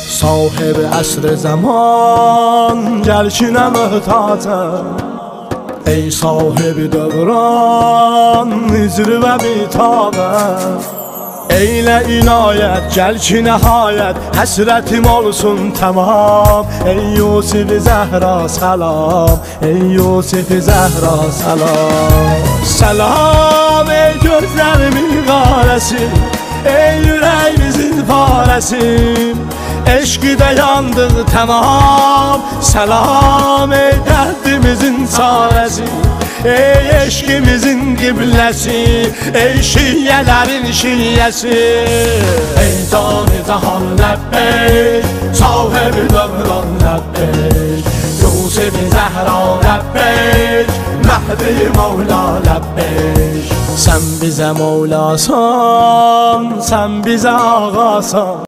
صاحب عصر زمان گرچه محتاطم ای صاحب دوران هجر و بیتابم eyle inayet gel ki nihayet Hasretim olsun tamam Ey Yusuf Zehra selam Ey Yusuf Zehra selam Selam ey gözlerimin qaresi Ey yüreğimizin faresi Eşkide yandık tamam Selam ey derdimizin çaresi Ey eşkimizin kıblesi Ey şiyelerin şiyesi Ey can-ı cahan lebbeyk Sahibi dövran lebbeyk Yusuf-i Zehra lebbeyk Mehdi Mevla lebbeyk Sen bize Mevlasan Sen bize ağasan